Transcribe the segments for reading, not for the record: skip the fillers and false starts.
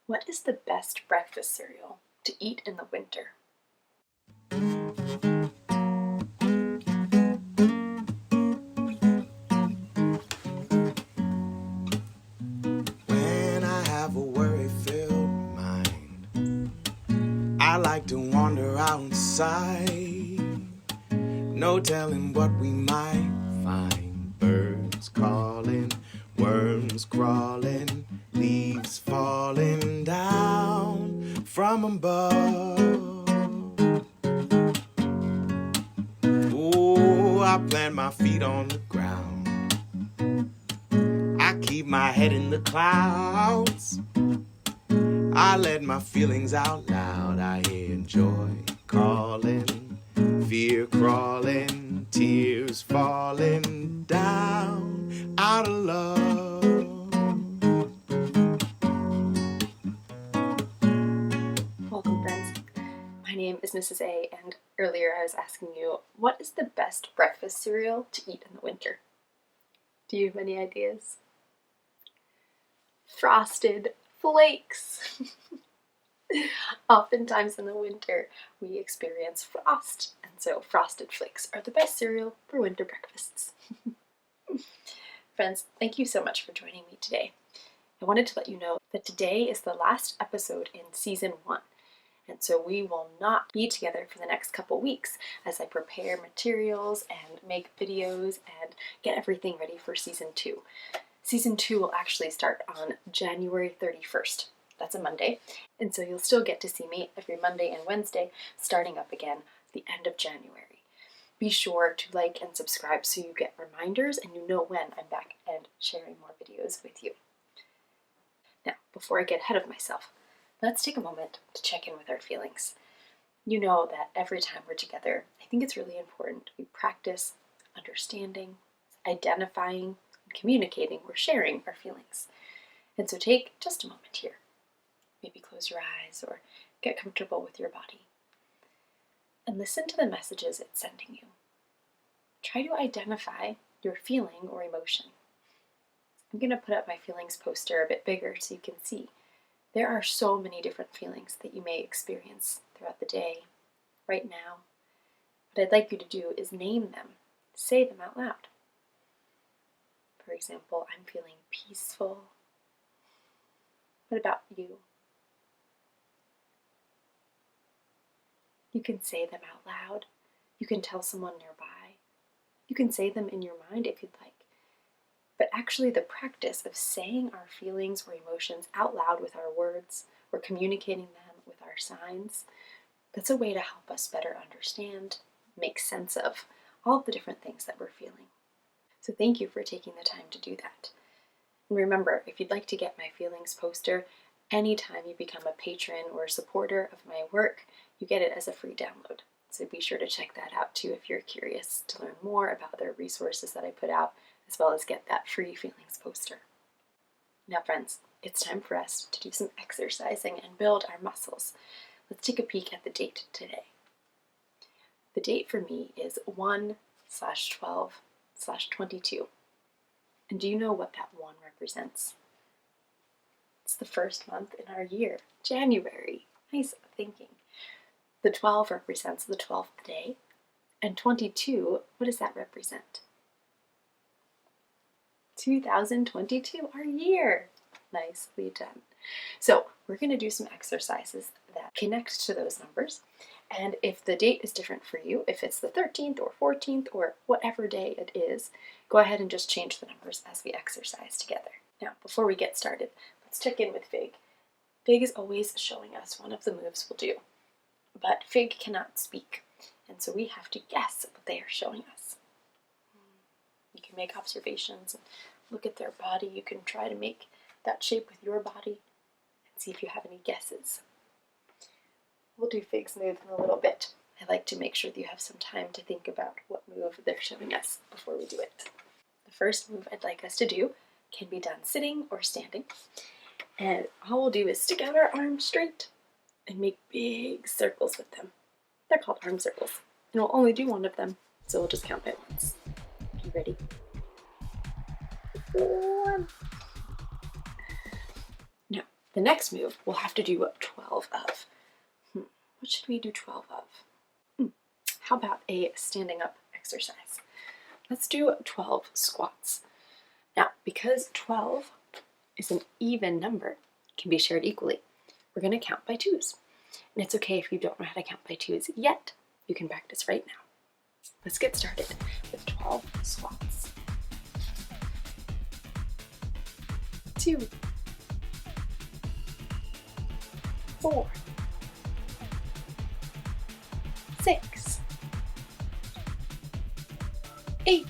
What is the best breakfast cereal to eat in the winter? When I have a worry-filled mind, I like to wander outside. No telling what we might find. Birds calling, worms crawling, leaves falling down from above. Oh, I plant my feet on the ground. I keep my head in the clouds. I let my feelings out loud. I hear joy calling, fear crawling, tears falling down out of love. Welcome, friends. My name is Mrs. A, and earlier I was asking you, what is the best breakfast cereal to eat in the winter? Do you have any ideas? Frosted Flakes! Oftentimes in the winter, we experience frost, and so Frosted Flakes are the best cereal for winter breakfasts. Friends, thank you so much for joining me today. I wanted to let you know that today is the last episode in Season 1, and so we will not be together for the next couple weeks as I prepare materials and make videos and get everything ready for Season 2. Season 2 will actually start on January 31st. That's a Monday, and so you'll still get to see me every Monday and Wednesday starting up again at the end of January. Be sure to like and subscribe so you get reminders and you know when I'm back and sharing more videos with you. Now, before I get ahead of myself, let's take a moment to check in with our feelings. You know that every time we're together, I think it's really important we practice understanding, identifying, and communicating or sharing our feelings. And so take just a moment here. Maybe close your eyes or get comfortable with your body. And listen to the messages it's sending you. Try to identify your feeling or emotion. I'm going to put up my feelings poster a bit bigger so you can see. There are so many different feelings that you may experience throughout the day, right now. What I'd like you to do is name them, say them out loud. For example, I'm feeling peaceful. What about you? You can say them out loud. You can tell someone nearby. You can say them in your mind if you'd like. But actually the practice of saying our feelings or emotions out loud with our words or communicating them with our signs, that's a way to help us better understand, make sense of all of the different things that we're feeling. So thank you for taking the time to do that. And remember, if you'd like to get my feelings poster, anytime you become a patron or a supporter of my work, you get it as a free download. So be sure to check that out too if you're curious to learn more about other resources that I put out, as well as get that free feelings poster. Now friends, it's time for us to do some exercising and build our muscles. Let's take a peek at the date today. The date for me is 1/12/22. And do you know what that 1 represents? It's the first month in our year, January. Nice thinking. The 12 represents the 12th day, and 22, what does that represent? 2022, our year. Nicely done. So we're going to do some exercises that connect to those numbers. And if the date is different for you, if it's the 13th or 14th or whatever day it is, go ahead and just change the numbers as we exercise together. Now, before we get started, let's check in with Fig. Fig is always showing us one of the moves we'll do. But Fig cannot speak, and so we have to guess what they are showing us. You can make observations and look at their body. You can try to make that shape with your body and see if you have any guesses. We'll do Fig's move in a little bit. I like to make sure that you have some time to think about what move they're showing us before we do it. The first move I'd like us to do can be done sitting or standing. And all we'll do is stick out our arms straight and make big circles with them. They're called arm circles. And we'll only do one of them, so we'll just count it once. You ready? 1. Now, The next move we'll have to do 12 of. What should we do 12 of? How about a standing up exercise? Let's do 12 squats. Now, because 12 is an even number, can be shared equally, we're going to count by twos. And it's okay if you don't know how to count by twos yet. You can practice right now. Let's get started with 12 squats. 2, 4, 6, 8,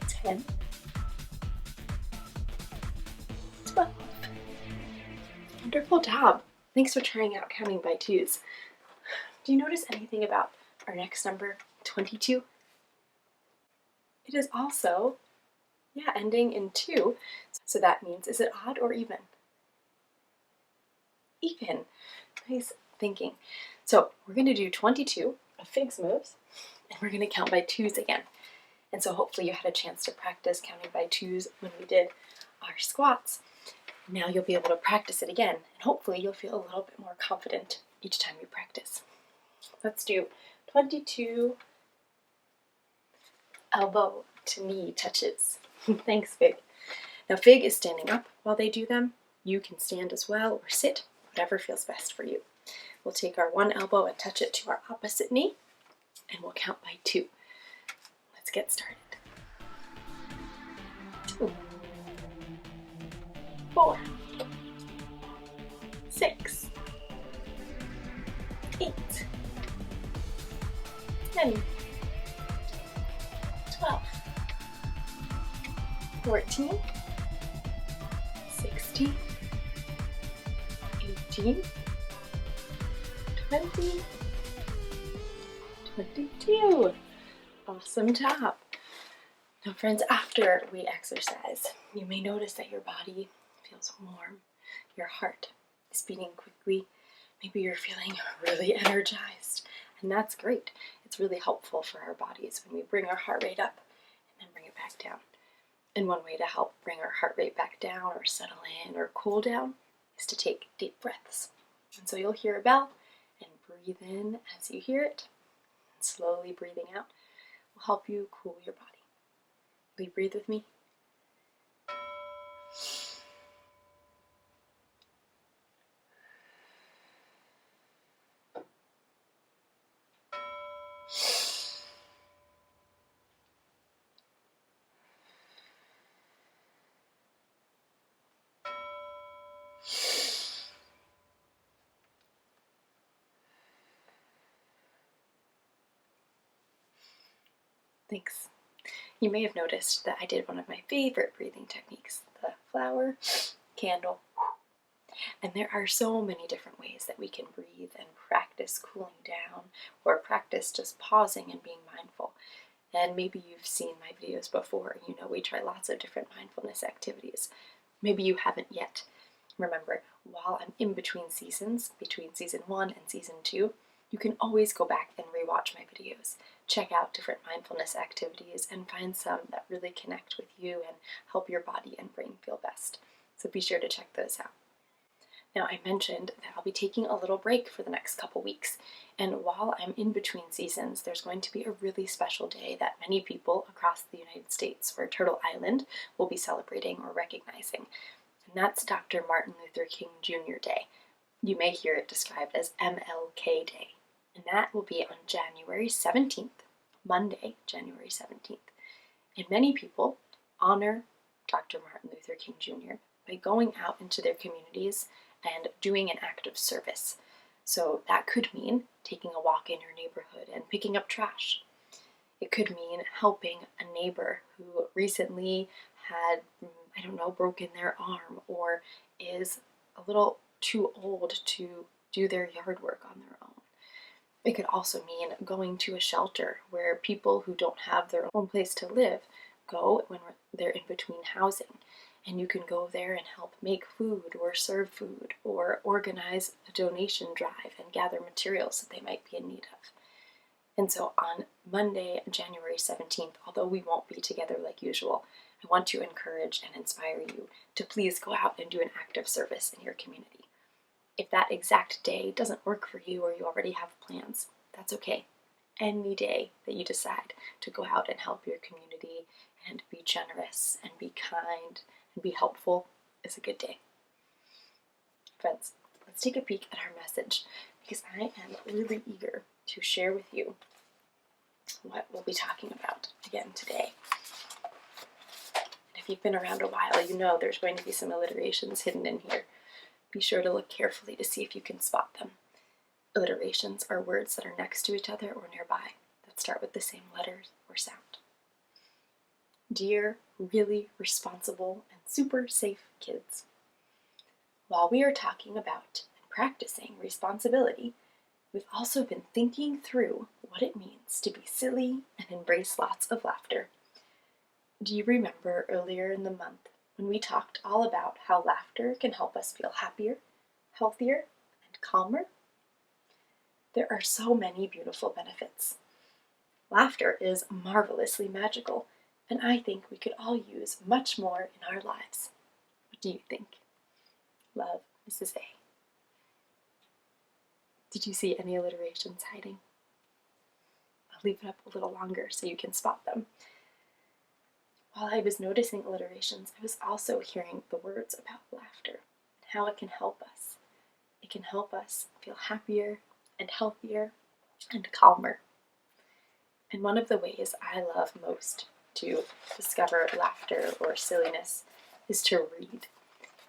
10, 12. Wonderful job. Thanks for trying out counting by twos. Do you notice anything about our next number, 22? It is also, ending in 2. So that means, is it odd or even? Even. Nice thinking. So we're going to do 22 of Fig's moves, and we're going to count by twos again. And so hopefully you had a chance to practice counting by twos when we did our squats. Now you'll be able to practice it again, and hopefully you'll feel a little bit more confident each time you practice. Let's do 22 elbow to knee touches. Thanks, Fig. Now Fig is standing up while they do them. You can stand as well or sit, whatever feels best for you. We'll take our one elbow and touch it to our opposite knee, and we'll count by 2. Let's get started. 2, 4, 6, 8, 10, 12, 14, 16, 18, 20, 22. Awesome job. Now friends, after we exercise, you may notice that your body feels warm, your heart is beating quickly, maybe you're feeling really energized, and that's great. It's really helpful for our bodies when we bring our heart rate up and then bring it back down. And one way to help bring our heart rate back down or settle in or cool down is to take deep breaths. And so you'll hear a bell and breathe in as you hear it, and slowly breathing out will help you cool your body. Will you breathe with me? Thanks. You may have noticed that I did one of my favorite breathing techniques, the flower, candle. And there are so many different ways that we can breathe and practice cooling down or practice just pausing and being mindful. And maybe you've seen my videos before. You know we try lots of different mindfulness activities. Maybe you haven't yet. Remember, while I'm in between seasons, between season 1 and season 2, you can always go back and rewatch my videos. Check out different mindfulness activities and find some that really connect with you and help your body and brain feel best. So be sure to check those out. Now, I mentioned that I'll be taking a little break for the next couple weeks, and while I'm in between seasons, there's going to be a really special day that many people across the United States or Turtle Island will be celebrating or recognizing, and that's Dr. Martin Luther King Jr. Day. You may hear it described as MLK Day, and that will be on January 17th, Monday, January 17th. And many people honor Dr. Martin Luther King Jr. by going out into their communities and doing an act of service. So that could mean taking a walk in your neighborhood and picking up trash. It could mean helping a neighbor who recently had, broken their arm or is a little too old to do their yard work on their own. It could also mean going to a shelter where people who don't have their own place to live go when they're in between housing. And you can go there and help make food or serve food or organize a donation drive and gather materials that they might be in need of. And so on Monday, January 17th, although we won't be together like usual, I want to encourage and inspire you to please go out and do an act of service in your community. If that exact day doesn't work for you or you already have plans, that's okay. Any day that you decide to go out and help your community and be generous and be kind and be helpful is a good day. Friends, let's take a peek at our message because I am really eager to share with you what we'll be talking about again today. And if you've been around a while, you know there's going to be some alliterations hidden in here. Be sure to look carefully to see if you can spot them. Alliterations are words that are next to each other or nearby that start with the same letters or sound. Dear, really responsible and super safe kids, while we are talking about and practicing responsibility, we've also been thinking through what it means to be silly and embrace lots of laughter. Do you remember earlier in the month when we talked all about how laughter can help us feel happier, healthier, and calmer? There are so many beautiful benefits. Laughter is marvelously magical, and I think we could all use much more in our lives. What do you think? Love, Mrs. A. Did you see any alliterations hiding? I'll leave it up a little longer so you can spot them. While I was noticing alliterations, I was also hearing the words about laughter and how it can help us. It can help us feel happier and healthier and calmer. And one of the ways I love most to discover laughter or silliness is to read,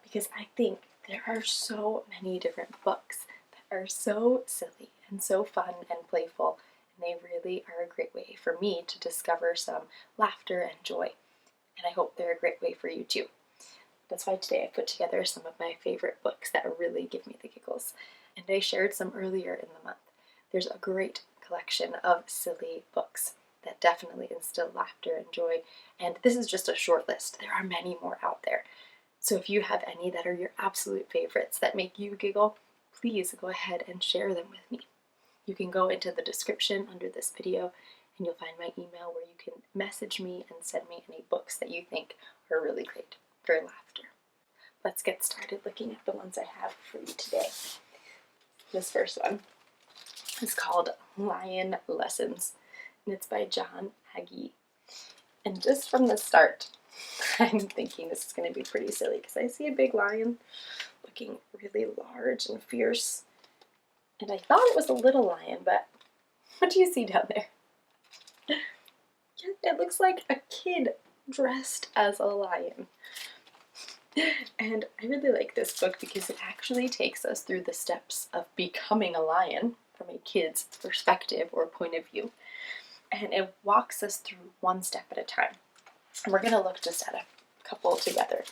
because I think there are so many different books that are so silly and so fun and playful, and they really are a great way for me to discover some laughter and joy. And I hope they're a great way for you too. That's why today I put together some of my favorite books that really give me the giggles. And I shared some earlier in the month. There's a great collection of silly books that definitely instill laughter and joy. And this is just a short list. There are many more out there. So if you have any that are your absolute favorites that make you giggle, please go ahead and share them with me. You can go into the description under this video and you'll find my email where you can message me and send me any books that you think are really great for laughter. Let's get started looking at the ones I have for you today. This first one is called Lion Lessons, and it's by John Hagee. And just from the start, I'm thinking this is going to be pretty silly because I see a big lion looking really large and fierce. And I thought it was a little lion, but what do you see down there? It looks like a kid dressed as a lion. And I really like this book because it actually takes us through the steps of becoming a lion from a kid's perspective or point of view. And it walks us through one step at a time. And we're going to look just at a couple together.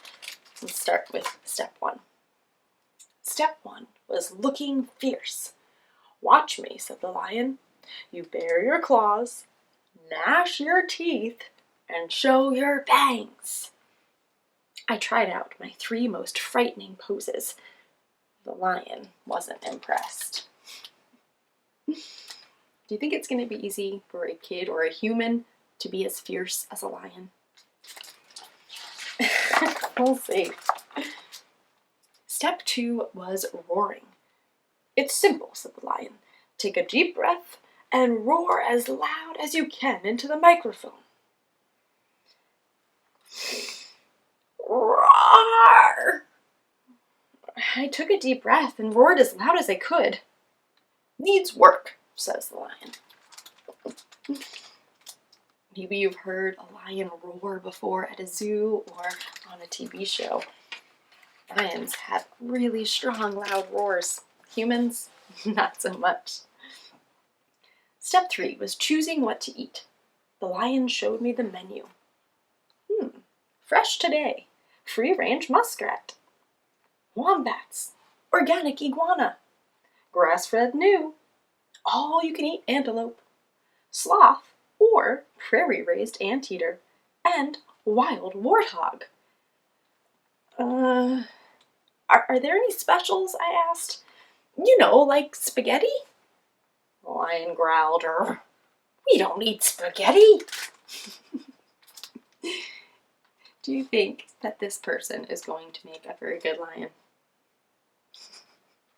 Let's start with step one. Step one was looking fierce. Watch me, said the lion. You bare your claws, gnash your teeth, and show your fangs. I tried out my 3 most frightening poses. The lion wasn't impressed. Do you think it's going to be easy for a kid or a human to be as fierce as a lion? We'll see. Step 2 was roaring. It's simple, said the lion. Take a deep breath and roar as loud as you can into the microphone. Roar! I took a deep breath and roared as loud as I could. Needs work, says the lion. Maybe you've heard a lion roar before at a zoo or on a TV show. Lions have really strong, loud roars. Humans, not so much. Step 3 was choosing what to eat. The lion showed me the menu. Fresh today. Free-range muskrat. Wombats. Organic iguana. Grass-fed new. All-you-can-eat antelope. Sloth or prairie-raised anteater. And wild warthog. Are there any specials? I asked. You know, like spaghetti? The lion growled. We don't eat spaghetti. Do you think that this person is going to make a very good lion?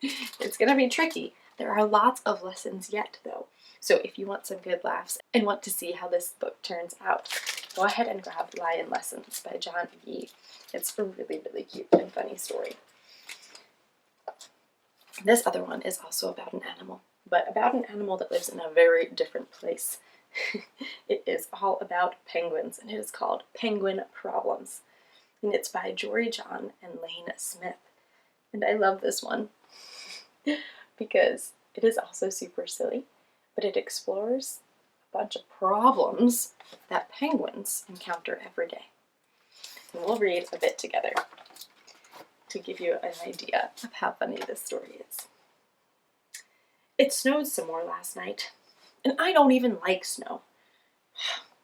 It's going to be tricky. There are lots of lessons yet, though. So if you want some good laughs and want to see how this book turns out, go ahead and grab Lion Lessons by John Yee. It's a really, really cute and funny story. This other one is also about an animal, but about an animal that lives in a very different place. It is all about penguins, and it is called Penguin Problems. And it's by Jory John and Lane Smith. And I love this one because it is also super silly, but it explores a bunch of problems that penguins encounter every day. And we'll read a bit together to give you an idea of how funny this story is. It snowed some more last night, and I don't even like snow.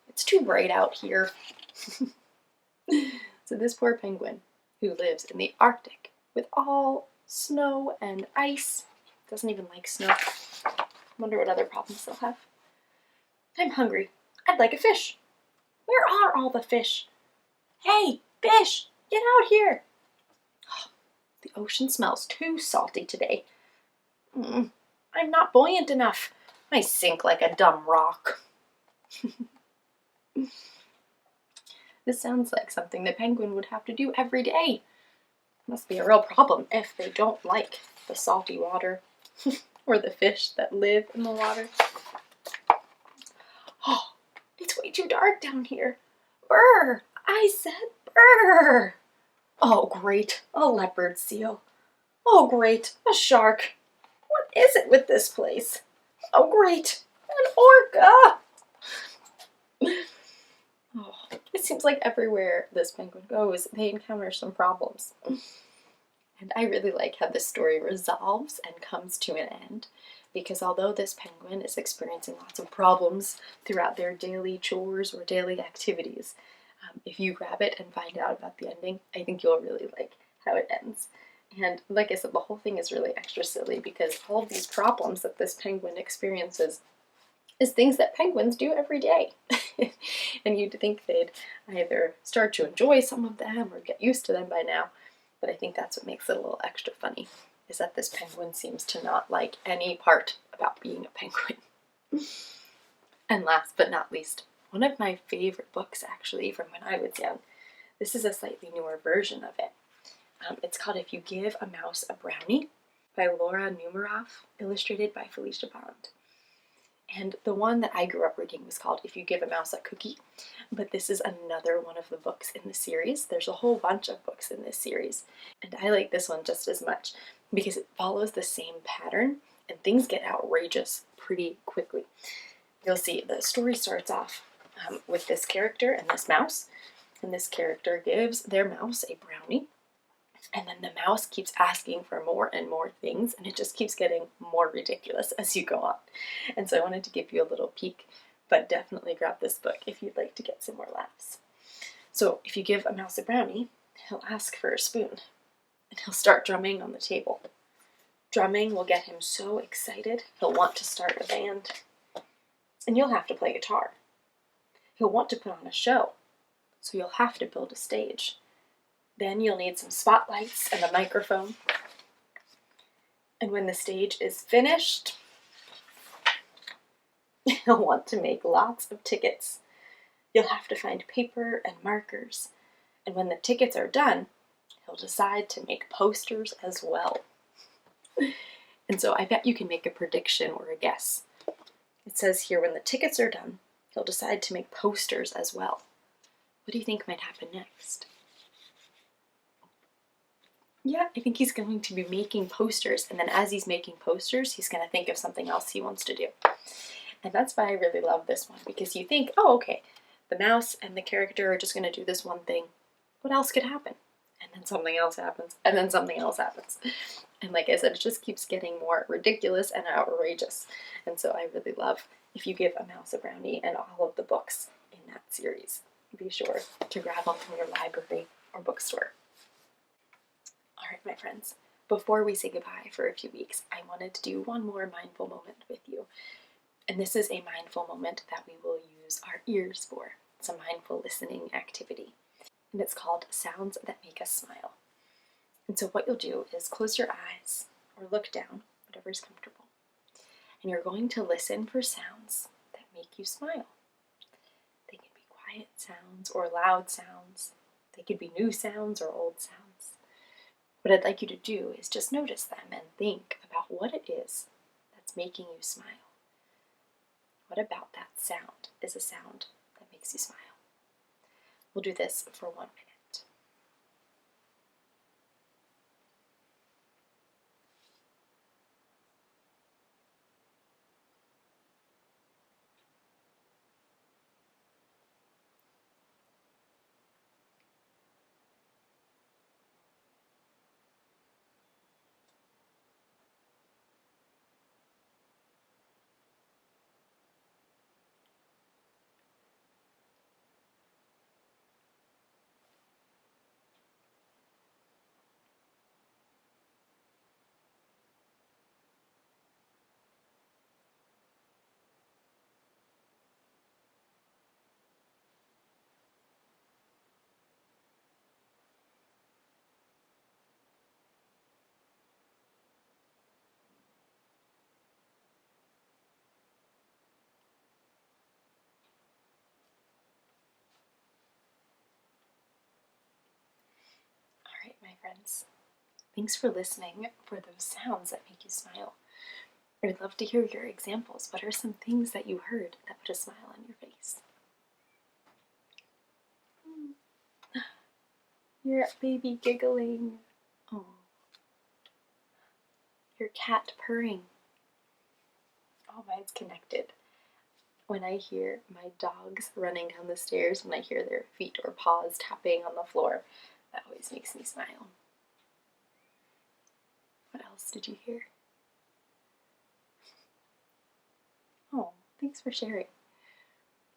It's too bright out here. So this poor penguin, who lives in the Arctic with all snow and ice, doesn't even like snow. Wonder what other problems they'll have. I'm hungry. I'd like a fish. Where are all the fish? Hey, fish, get out here. The ocean smells too salty today. I'm not buoyant enough. I sink like a dumb rock. This sounds like something the penguin would have to do every day. Must be a real problem if they don't like the salty water or the fish that live in the water. Oh, it's way too dark down here. Brr! I said brr! Oh, great, a leopard seal. Oh, great, a shark. What is it with this place? Oh, great, an orca! Oh, it seems like everywhere this penguin goes, they encounter some problems. And I really like how this story resolves and comes to an end, because although this penguin is experiencing lots of problems throughout their daily chores or daily activities, if you grab it and find out about the ending, I think you'll really like how it ends. And like I said, the whole thing is really extra silly because all of these problems that this penguin experiences is things that penguins do every day. And you'd think they'd either start to enjoy some of them or get used to them by now. But I think that's what makes it a little extra funny, is that this penguin seems to not like any part about being a penguin. And last but not least, one of my favorite books actually from when I was young. This is a slightly newer version of it. It's called If You Give a Mouse a Brownie by Laura Numeroff, illustrated by Felicia Bond. And the one that I grew up reading was called If You Give a Mouse a Cookie, but this is another one of the books in the series. There's a whole bunch of books in this series, and I like this one just as much because it follows the same pattern and things get outrageous pretty quickly. You'll see the story starts off with this character and this mouse, and this character gives their mouse a brownie. And then the mouse keeps asking for more and more things, and it just keeps getting more ridiculous as you go on. And so I wanted to give you a little peek, but definitely grab this book if you'd like to get some more laughs. So if you give a mouse a brownie, he'll ask for a spoon, and he'll start drumming on the table. Drumming will get him so excited, he'll want to start a band, and you'll have to play guitar. He'll want to put on a show, so you'll have to build a stage. Then you'll need some spotlights and a microphone. And when the stage is finished, he'll want to make lots of tickets. You'll have to find paper and markers. And when the tickets are done, he'll decide to make posters as well. And so I bet you can make a prediction or a guess. It says here, when the tickets are done, he'll decide to make posters as well. What do you think might happen next? Yeah, I think he's going to be making posters, and then as he's making posters, he's going to think of something else he wants to do. And that's why I really love this one, because you think, oh, okay, the mouse and the character are just going to do this one thing. What else could happen? And then something else happens, and then something else happens. And like I said, it just keeps getting more ridiculous and outrageous. And so I really love If You Give a Mouse a Brownie and all of the books in that series. Be sure to grab them from your library or bookstore. All right, my friends, before we say goodbye for a few weeks, I wanted to do one more mindful moment with you. And this is a mindful moment that we will use our ears for. It's a mindful listening activity. and it's called Sounds That Make Us Smile. And so what you'll do is close your eyes or look down, whatever's comfortable, and you're going to listen for sounds that make you smile. They can be quiet sounds or loud sounds. They could be new sounds or old sounds. What I'd like you to do is just notice them and think about what it is that's making you smile. What about that sound is a sound that makes you smile? We'll do this for 1 minute. All right, my friends. Thanks for listening for those sounds that make you smile. I'd love to hear your examples. What are some things that you heard that put a smile on your face? Your baby giggling. Oh. Your cat purring. Oh, mine's connected. When I hear my dogs running down the stairs, when I hear their feet or paws tapping on the floor, that always makes me smile. What else did you hear? Oh, thanks for sharing.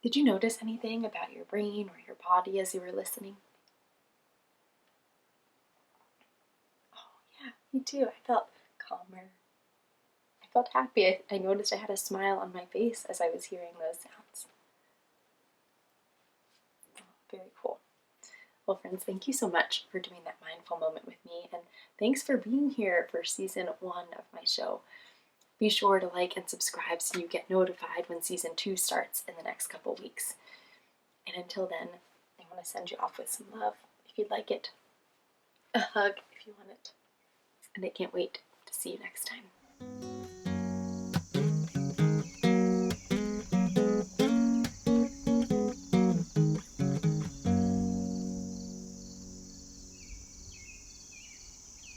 Did you notice anything about your brain or your body as you were listening? Oh, yeah, me too. I felt calmer. I felt happy. I noticed I had a smile on my face as I was hearing those sounds. Oh, very cool. Well, friends, thank you so much for doing that mindful moment with me, and thanks for being here for season 1 of my show. Be sure to like and subscribe so you get notified when season 2 starts in the next couple weeks. And until then, I want to send you off with some love, if you'd like it, a hug if you want it, and I can't wait to see you next time.